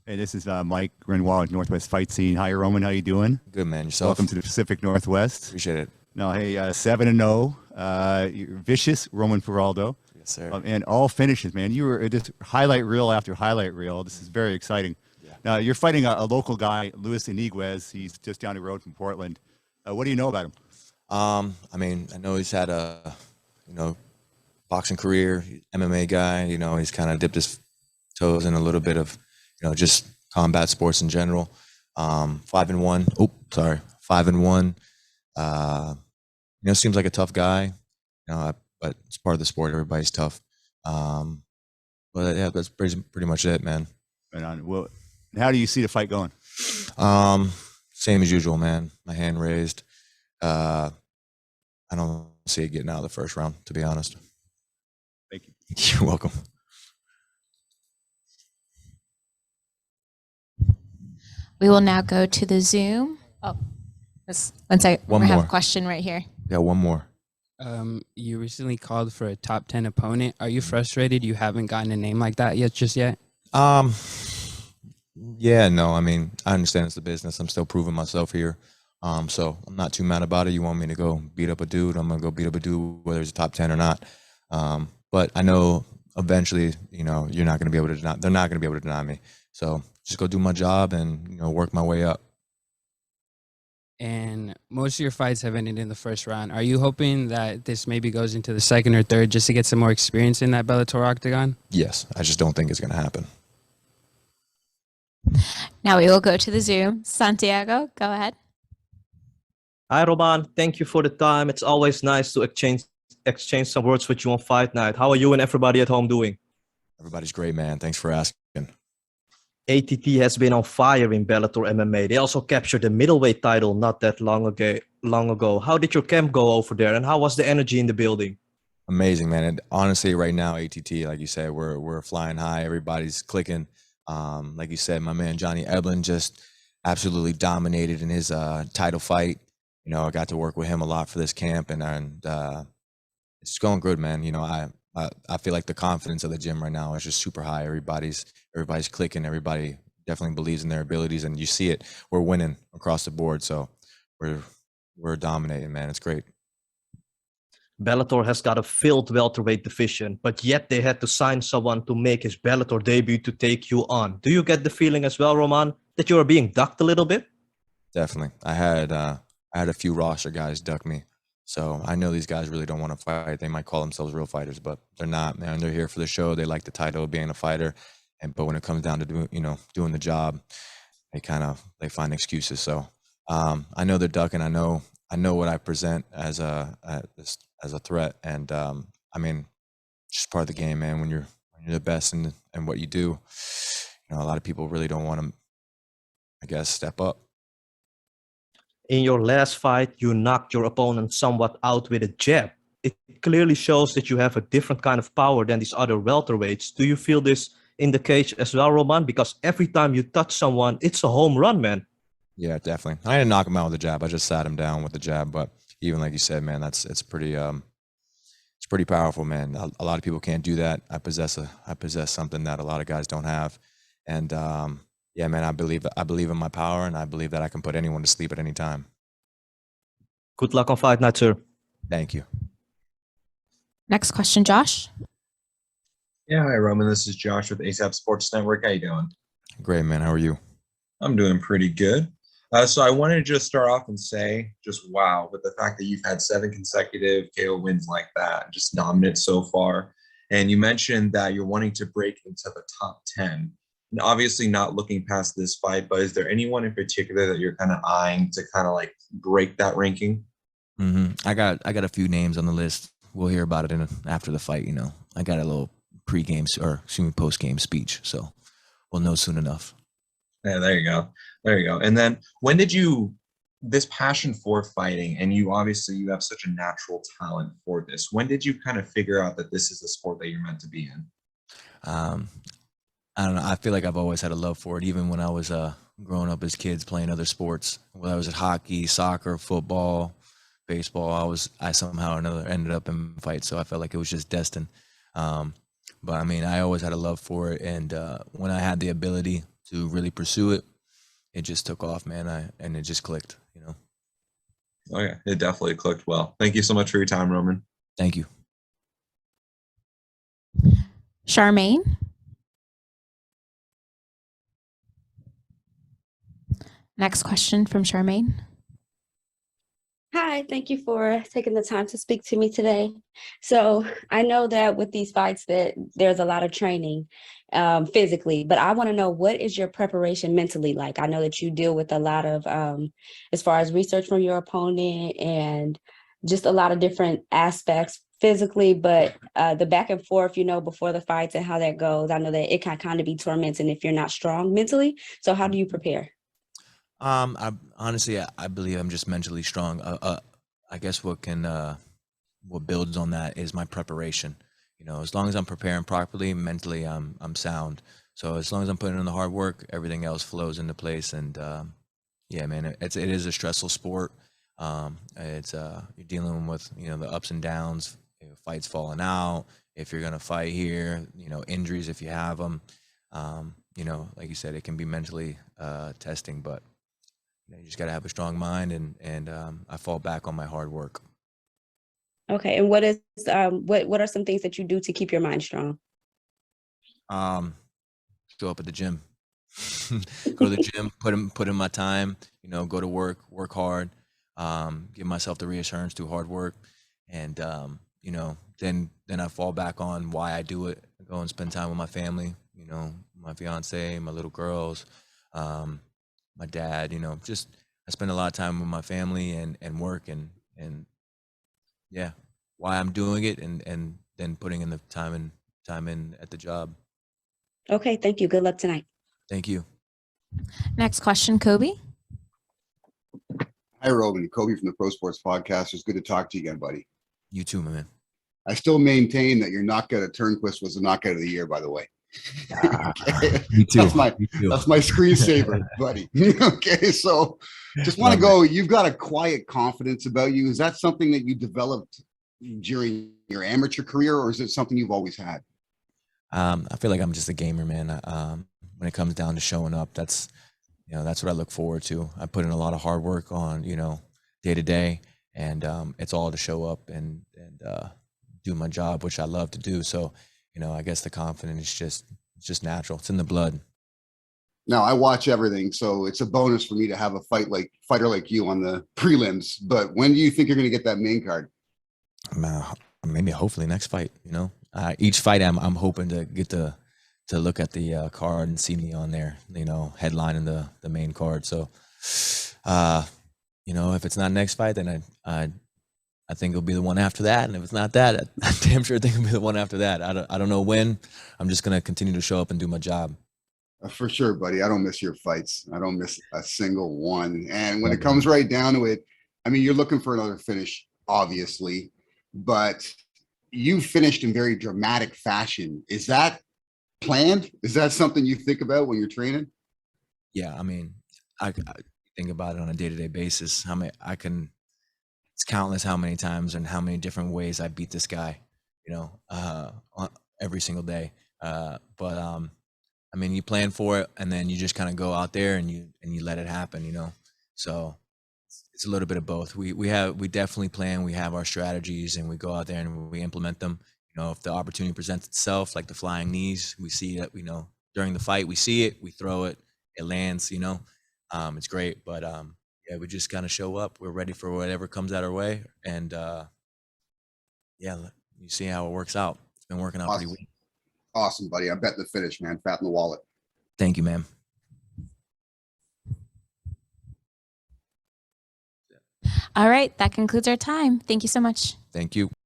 Hey, this is Mike Grenoir with Northwest Fight Scene. Hi, Roman. How you doing? Good, man. Yourself? Welcome to the Pacific Northwest. Appreciate it. No, hey, 7-0. You're vicious, Roman Faraldo. Yes, sir. And all finishes, man. You were just highlight reel after highlight reel. This is very exciting. Yeah. Now, you're fighting a local guy, Luis Iniguez. He's just down the road from Portland. What do you know about him? I mean, I know he's had a, boxing career, MMA guy. He's kind of dipped his toes in a little bit of, just combat sports in general. 5-1. Oh, sorry, 5-1. Seems like a tough guy. But it's part of the sport. Everybody's tough. But yeah, that's pretty much it, man. Right on. Well, how do you see the fight going? Same as usual, man. My hand raised. I don't see it getting out of the first round, to be honest. Thank you. You're welcome. We will now go to the Zoom. Oh, just one second. One we have more. a question right here. Yeah, one more. You recently called for a top 10 opponent. Are you frustrated you haven't gotten a name like that just yet? Yeah, no, I mean, I understand it's the business. I'm still proving myself here. So I'm not too mad about it. You want me to go beat up a dude, I'm gonna go beat up a dude, whether it's a top 10 or not. But I know eventually, you're not gonna be able to deny, they're not gonna be able to deny me. So just go do my job and, work my way up. And most of your fights have ended in the first round. Are you hoping that this maybe goes into the second or third just to get some more experience in that Bellator octagon? Yes, I just don't think it's gonna happen. Now we will go to the Zoom. Santiago, go ahead. Hi, Roman. Thank you for the time. It's always nice to exchange some words with you on Fight Night. How are you and everybody at home doing? Everybody's great, man. Thanks for asking. ATT has been on fire in Bellator MMA. They also captured the middleweight title not that long ago. How did your camp go over there, and how was the energy in the building? Amazing, man. And honestly, right now, ATT, like you said, we're flying high. Everybody's clicking. Like you said, my man Johnny Eblen just absolutely dominated in his title fight. I got to work with him a lot for this camp, and it's going good, man. I feel like the confidence of the gym right now is just super high. Everybody's clicking. Everybody definitely believes in their abilities, and you see it. We're winning across the board, so we're dominating, man. It's great. Bellator has got a filled welterweight division, but yet they had to sign someone to make his Bellator debut to take you on. Do you get the feeling as well, Roman, that you are being ducked a little bit? Definitely. I had a few roster guys duck me. So I know these guys really don't want to fight. They might call themselves real fighters, but they're not, man. They're here for the show. They like the title of being a fighter. But when it comes down to doing the job, they find excuses. So I know they're ducking. I know what I present as a threat. And I mean, just part of the game, man. When you're the best in what you do, a lot of people really don't want to, I guess, step up. In your last fight, you knocked your opponent somewhat out with a jab. It clearly shows that you have a different kind of power than these other welterweights. Do you feel this in the cage as well, Roman? Because every time you touch someone, it's a home run, man. Yeah, definitely. I didn't knock him out with a jab. I just sat him down with the jab. But even like you said, man, it's pretty powerful, man. A lot of people can't do that. I possess something that a lot of guys don't have, and yeah, man, I believe in my power, and I believe that I can put anyone to sleep at any time. Good luck on Fight Night, sir. Thank you. Next question, Josh. Yeah, hi, Roman. This is Josh with ASAP Sports Network. How you doing? Great, man. How are you? I'm doing pretty good. So I wanted to just start off and say, just wow, with the fact that you've had 7 consecutive KO wins like that, just dominant so far. And you mentioned that you're wanting to break into the top 10. And obviously not looking past this fight, but is there anyone in particular that you're kind of eyeing to kind of like break that ranking? Mm-hmm. I got a few names on the list. We'll hear about it after the fight. I got a little post-game speech, so we'll know soon enough. Yeah, there you go. And then when did this passion for fighting, and you have such a natural talent for this, when did you kind of figure out that this is the sport that you're meant to be in? I don't know. I feel like I've always had a love for it, even when I was growing up as kids playing other sports. Whether I was at hockey, soccer, football, baseball, I somehow or another ended up in fights. So I felt like it was just destined. But I mean, I always had a love for it, and when I had the ability to really pursue it, it just took off, man. And it just clicked, you know. Oh yeah, it definitely clicked well. Thank you so much for your time, Roman. Thank you. Charmaine. Next question from Charmaine. Hi, thank you for taking the time to speak to me today. So I know that with these fights that there's a lot of training physically, but I want to know, what is your preparation mentally like? I know that you deal with a lot of, as far as research from your opponent and just a lot of different aspects physically, but the back and forth, before the fights and how that goes, I know that it can kind of be tormenting if you're not strong mentally. So how do you prepare? I honestly, I believe I'm just mentally strong. I guess what builds on that is my preparation. You know, as long as I'm preparing properly, mentally, I'm sound. So as long as I'm putting in the hard work, everything else flows into place. And yeah, man, it is a stressful sport. It's you're dealing with, the ups and downs, fights falling out. If you're gonna fight here, injuries if you have them. Like you said, it can be mentally testing, but you just got to have a strong mind, and I fall back on my hard work. Okay, and what is what are some things that you do to keep your mind strong? Show up at the gym, go to the gym, put in my time, go to work hard, give myself the reassurance, do hard work, and then I fall back on why I do it. I go and spend time with my family, my fiance, my little girls, my dad, just I spend a lot of time with my family and work and yeah, why I'm doing it, and then putting in the time in at the job. Okay, thank you. Good luck tonight. Thank you. Next question, Kobe. Hi, Robin. Kobe from the Pro Sports Podcast. It's good to talk to you again, buddy. You too, my man. I still maintain that your knockout at Turnquist was the knockout of the year, by the way. Okay. Me too. That's my Me too. that's my screensaver, buddy. Okay, so just want to go. You've got a quiet confidence about you. Is that something that you developed during your amateur career, or is it something you've always had? I feel like I'm just a gamer, man. When it comes down to showing up, that's what I look forward to. I put in a lot of hard work on, day to day, and it's all to show up and do my job, which I love to do. So, I guess the confidence is just natural. It's in the blood. Now I watch everything, so it's a bonus for me to have a fighter like you on the prelims. But when do you think you're going to get that main card? Maybe hopefully next fight. Each fight I'm hoping to get to look at the card and see me on there. Headlining the main card. So, if it's not next fight, then I think it'll be the one after that, and if it's not that, I damn sure think it'll be the one after that. I don't know when. I'm just gonna continue to show up and do my job. For sure, buddy. I don't miss your fights. I don't miss a single one. And when it comes right down to it, I mean, you're looking for another finish, obviously, but you finished in very dramatic fashion. Is that planned? Is that something you think about when you're training? Yeah, I mean, I think about it on a day-to-day basis. It's countless how many times and how many different ways I beat this guy, every single day. But I mean, you plan for it, and then you just kind of go out there and you let it happen, So it's a little bit of both. We definitely plan. We have our strategies, and we go out there and we implement them. If the opportunity presents itself, like the flying knees, we see that. During the fight, we see it, we throw it, it lands. It's great, but yeah, we just kind of show up. We're ready for whatever comes out our way, and yeah, you see how it works out. It's been working out pretty well. Awesome, buddy. I bet the finish, man. Fat in the wallet. Thank you, man. All right, that concludes our time. Thank you so much. Thank you.